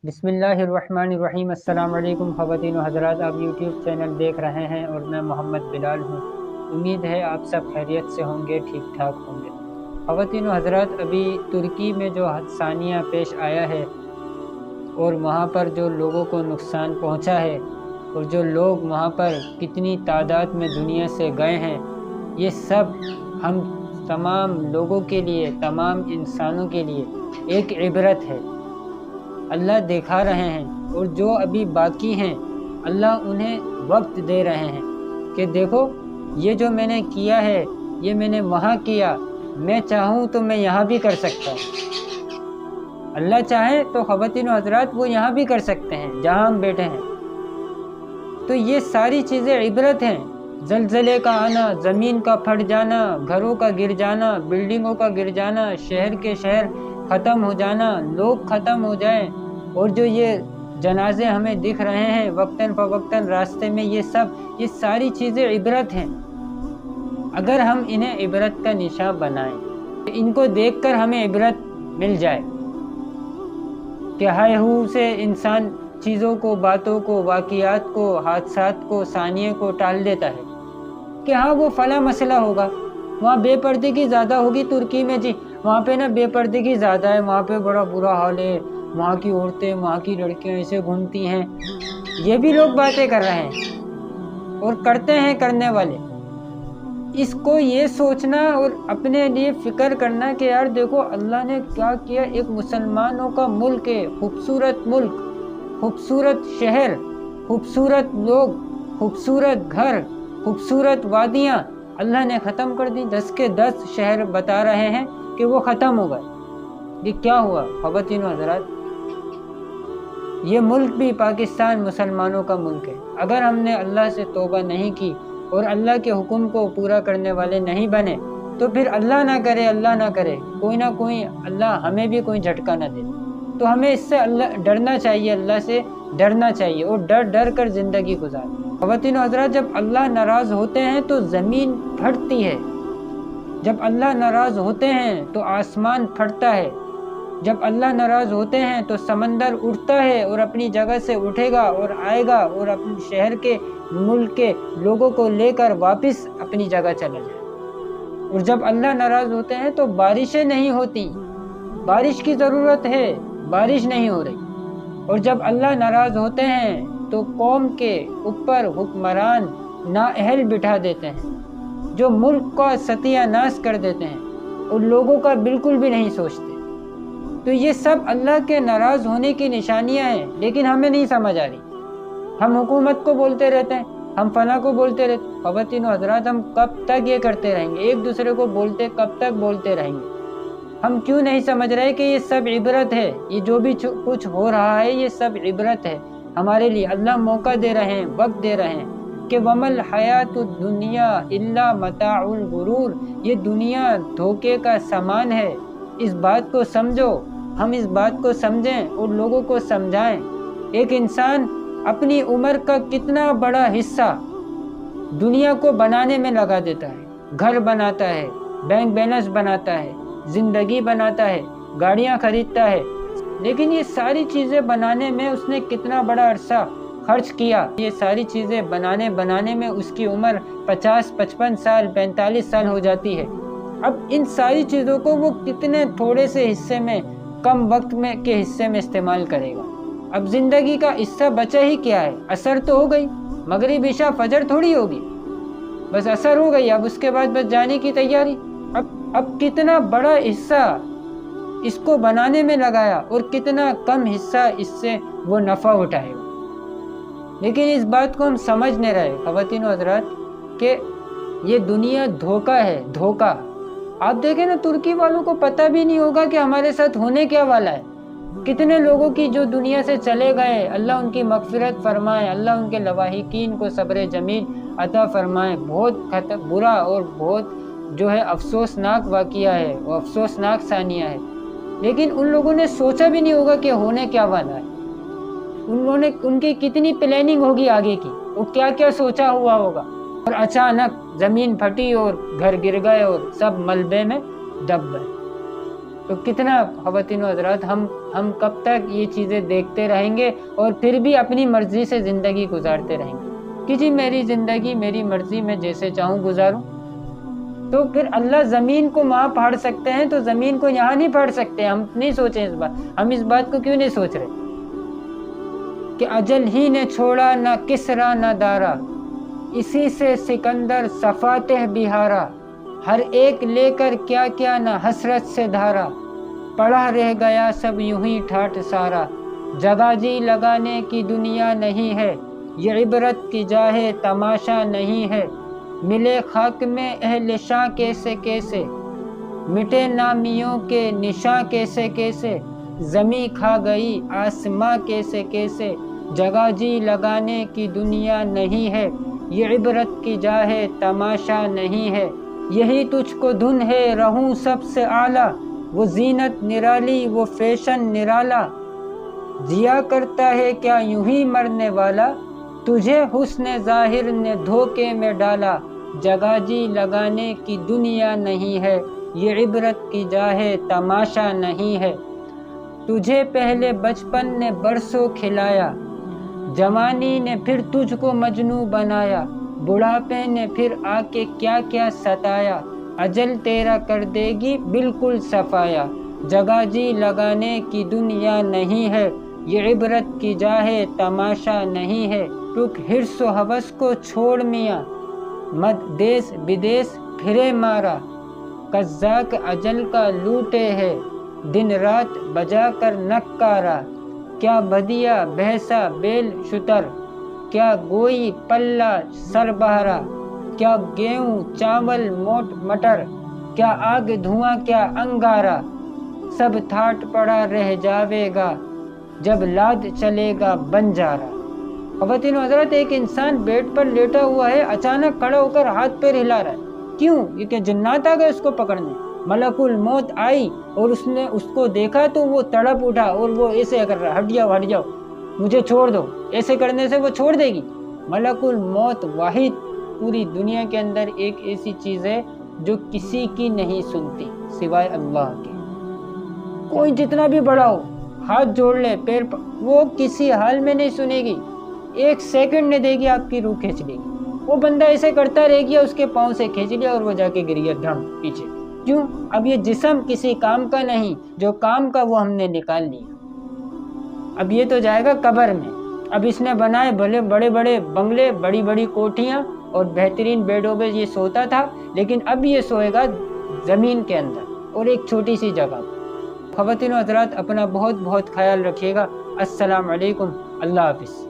بسم اللہ الرحمن الرحیم۔ السلام علیکم خواتین و حضرات، آپ یوٹیوب چینل دیکھ رہے ہیں اور میں محمد بلال ہوں۔ امید ہے آپ سب خیریت سے ہوں گے، ٹھیک ٹھاک ہوں گے۔ خواتین و حضرات، ابھی ترکی میں جو حادثہ پیش آیا ہے اور وہاں پر جو لوگوں کو نقصان پہنچا ہے اور جو لوگ وہاں پر کتنی تعداد میں دنیا سے گئے ہیں، یہ سب ہم تمام لوگوں کے لیے، تمام انسانوں کے لیے ایک عبرت ہے۔ اللہ دکھا رہے ہیں، اور جو ابھی باقی ہیں اللہ انہیں وقت دے رہے ہیں کہ دیکھو یہ جو میں نے کیا ہے، یہ میں نے وہاں کیا، میں چاہوں تو میں یہاں بھی کر سکتا ہوں۔ اللہ چاہے تو خواتین و حضرات وہ یہاں بھی کر سکتے ہیں جہاں ہم بیٹھے ہیں۔ تو یہ ساری چیزیں عبرت ہیں۔ زلزلے کا آنا، زمین کا پھٹ جانا، گھروں کا گر جانا، بلڈنگوں کا گر جانا، شہر کے شہر ختم ہو جانا، لوگ ختم ہو جائیں، اور جو یہ جنازے ہمیں دکھ رہے ہیں وقتاً فوقتاً راستے میں، یہ ساری چیزیں عبرت ہیں۔ اگر ہم انہیں عبرت کا نشاں بنائیں، ان کو دیکھ کر ہمیں عبرت مل جائے کہ ہائے ہو سے انسان چیزوں کو، باتوں کو، واقعات کو، حادثات کو، ثانیے کو ٹال دیتا ہے کہ ہاں وہ فلاں مسئلہ ہوگا، وہاں بے پردگی زیادہ ہوگی ترکی میں، جی وہاں پہ نا بے پردگی زیادہ ہے، وہاں پہ بڑا برا حال ہے، وہاں کی عورتیں، وہاں کی لڑکیاں ایسے گھومتی ہیں۔ یہ بھی لوگ باتیں کر رہے ہیں اور کرتے ہیں کرنے والے۔ اس کو یہ سوچنا اور اپنے لیے فکر کرنا کہ یار دیکھو اللہ نے کیا کیا، ایک مسلمانوں کا ملک ہے، خوبصورت ملک، خوبصورت شہر، خوبصورت لوگ، خوبصورت گھر، خوبصورت وادیاں اللہ نے ختم کر دی۔ 10 کے 10 شہر بتا رہے ہیں کہ وہ ختم ہو گئے۔ یہ کیا ہوا خواتین و حضرات؟ یہ ملک بھی پاکستان مسلمانوں کا ملک ہے۔ اگر ہم نے اللہ سے توبہ نہیں کی اور اللہ کے حکم کو پورا کرنے والے نہیں بنے تو پھر اللہ نہ کرے کوئی نہ کوئی اللہ ہمیں بھی کوئی جھٹکا نہ دے۔ تو ہمیں اس سے ڈرنا چاہیے، اللہ سے ڈرنا چاہیے اور ڈر کر زندگی گزار۔ خواتین و حضرات، جب اللہ ناراض ہوتے ہیں تو زمین پھٹتی ہے، جب اللہ ناراض ہوتے ہیں تو آسمان پھٹتا ہے، جب اللہ ناراض ہوتے ہیں تو سمندر اٹھتا ہے اور اپنی جگہ سے اٹھے گا اور آئے گا اور اپنے شہر کے، ملک کے لوگوں کو لے کر واپس اپنی جگہ چلا جائے۔ اور جب اللہ ناراض ہوتے ہیں تو بارشیں نہیں ہوتی، بارش کی ضرورت ہے، بارش نہیں ہو رہی۔ اور جب اللہ ناراض ہوتے ہیں تو قوم کے اوپر حکمران نااہل بٹھا دیتے ہیں جو ملک کا ستیہ ناش کر دیتے ہیں اور لوگوں کا بالکل بھی نہیں سوچتے۔ تو یہ سب اللہ کے ناراض ہونے کی نشانیاں ہیں، لیکن ہمیں نہیں سمجھ آ رہی۔ ہم حکومت کو بولتے رہتے ہیں، ہم فلاں کو بولتے رہتے ہیں۔ خواتین و حضرات، ہم کب تک یہ کرتے رہیں گے؟ ایک دوسرے کو بولتے کب تک بولتے رہیں گے؟ ہم کیوں نہیں سمجھ رہے کہ یہ سب عبرت ہے؟ یہ جو بھی کچھ ہو رہا ہے یہ سب عبرت ہے ہمارے لیے۔ اللہ موقع دے رہے ہیں، وقت دے رہے ہیں کہ وَمَا الْحَيَاةُ الدُّنْيَا إِلَّا مَتَاعُ الْغُرُورِ، یہ دنیا دھوکے کا سامان ہے۔ اس بات کو سمجھو، ہم اس بات کو سمجھیں اور لوگوں کو سمجھائیں۔ ایک انسان اپنی عمر کا کتنا بڑا حصہ دنیا کو بنانے میں لگا دیتا ہے، گھر بناتا ہے، بینک بیلنس بناتا ہے، زندگی بناتا ہے، گاڑیاں خریدتا ہے، لیکن یہ ساری چیزیں بنانے میں اس نے کتنا بڑا عرصہ خرچ کیا۔ یہ ساری چیزیں بنانے میں اس کی عمر 50، 55 سال، 45 سال ہو جاتی ہے۔ اب ان ساری چیزوں کو وہ کتنے تھوڑے سے حصے میں، کم وقت میں کے حصے میں استعمال کرے گا۔ اب زندگی کا حصہ بچا ہی کیا ہے؟ اثر تو ہو گئی، مغرب عشاء فجر تھوڑی ہوگی، بس اثر ہو گئی، اب اس کے بعد بس جانے کی تیاری۔ اب کتنا بڑا حصہ اس کو بنانے میں لگایا اور کتنا کم حصہ اس سے وہ نفع اٹھائے گا۔ لیکن اس بات کو ہم سمجھ نہیں رہے خواتین و حضرات کہ یہ دنیا دھوکہ ہے، دھوکہ۔ آپ دیکھیں نا، ترکی والوں کو پتہ بھی نہیں ہوگا کہ ہمارے ساتھ ہونے کیا والا ہے۔ کتنے لوگوں کی جو دنیا سے چلے گئے، اللہ ان کی مغفرت فرمائے، اللہ ان کے لواحقین کو صبر جمیل عطا فرمائے۔ بہت برا اور بہت جو ہے افسوسناک واقعہ ہے، وہ افسوسناک ثانیہ ہے، لیکن ان لوگوں نے سوچا بھی نہیں ہوگا کہ ہونے کیا والا ہے۔ ان کی کتنی پلاننگ ہوگی آگے کی، وہ کیا کیا سوچا ہوا ہوگا، اور اچانک زمین پھٹی اور گھر گر گئے اور سب ملبے میں دب گئے۔ تو کتنا خواتین و حضرات ہم کب تک یہ چیزیں دیکھتے رہیں گے اور پھر بھی اپنی مرضی سے زندگی گزارتے رہیں گے کہ جی میری زندگی میری مرضی، میں جیسے چاہوں گزاروں؟ تو پھر اللہ زمین کو وہاں پھاڑ سکتے ہیں تو زمین کو یہاں نہیں پھاڑ سکتے؟ ہم نہیں سوچیں اس بات، ہم اس بات کو کیوں نہیں سوچ رہے کہ اجل ہی نے چھوڑا نہ کسرا نہ دارا، اسی سے سکندر صفاتہ بہارا، ہر ایک لے کر کیا کیا نہ حسرت سے دھارا، پڑا رہ گیا سب یوں ہی ٹھاٹھ سارا، جگہ جی لگانے کی دنیا نہیں ہے، یہ عبرت کی جا ہے تماشا نہیں ہے، ملے خاک میں اہل شاں کیسے کیسے، مٹے نامیوں کے نشاں کیسے کیسے، زمیں کھا گئی آسماں کیسے کیسے، جگہ جی لگانے کی دنیا نہیں ہے، یہ عبرت کی جا ہے تماشا نہیں ہے، یہی تجھ کو دھن ہے رہوں سب سے اعلیٰ، وہ زینت نرالی وہ فیشن نرالا، جیا کرتا ہے کیا یوں ہی مرنے والا، تجھے حسن ظاہر نے دھوکے میں ڈالا، جگہ جی لگانے کی دنیا نہیں ہے، یہ عبرت کی جا ہے تماشا نہیں ہے، تجھے پہلے بچپن نے برسوں کھلایا، جوانی نے پھر تجھ کو مجنوں بنایا، بڑھاپے نے پھر آ کے کیا کیا ستایا، اجل تیرا کر دے گی بالکل صفایا، جگہ جی لگانے کی دنیا نہیں ہے، یہ عبرت کی جا ہے تماشا نہیں ہے، رک حرص و ہوس کو چھوڑ میاں، مت دیس بدیس پھرے مارا، قزاق اجل کا لوٹے ہے، دن رات بجا کر نکارا، کیا بدیا بھینسا بیل شتر، کیا گوئی پلہ سر بہرا، کیا گیہوں چاول موٹ مٹر، کیا آگ دھواں کیا انگارا، سب تھاٹ پڑا رہ جاوے گا، جب لاد چلے گا بنجارا۔ خواتین و حضرات، ایک انسان بیڈ پر لیٹا ہوا ہے، اچانک کھڑا ہو کر ہاتھ پیر ہلا رہا ہے، کیوں؟ یہ کہ جنات آ گئے اس کو پکڑنے، ملک الموت آئی اور اس نے اس کو دیکھا تو وہ تڑپ اٹھا اور وہ ایسے کر رہا، ہٹ جاؤ ہٹ جاؤ مجھے چھوڑ دو، ایسے کرنے سے وہ چھوڑ دے گی؟ ملک الموت واحد پوری دنیا کے اندر ایک ایسی چیز ہے جو کسی کی نہیں سنتی سوائے اللہ کے، کوئی جتنا بھی بڑا ہو ہاتھ جوڑ لے پیر پر، وہ کسی حال میں نہیں سنے گی، ایک سیکنڈ نہیں دے گی، آپ کی روح کھینچ لے گی، وہ بندہ ایسے کرتا رہ گیا، اس کے پاؤں سے کھینچ لیا اور وہ جا کے گر گیا دھڑم پیچھے، کیوں؟ اب یہ جسم کسی کام کا نہیں، جو کام کا وہ ہم نے نکال لیا، اب یہ تو جائے گا قبر میں، اب اس نے بنائے بھلے بڑے بڑے بنگلے، بڑی بڑی کوٹھیاں اور بہترین بیڈوں پہ یہ سوتا تھا، لیکن اب یہ سوئے گا زمین کے اندر اور ایک چھوٹی سی جگہ۔ خواتین و حضرات، اپنا بہت بہت خیال رکھیے گا۔ السلام علیکم، اللہ حافظ۔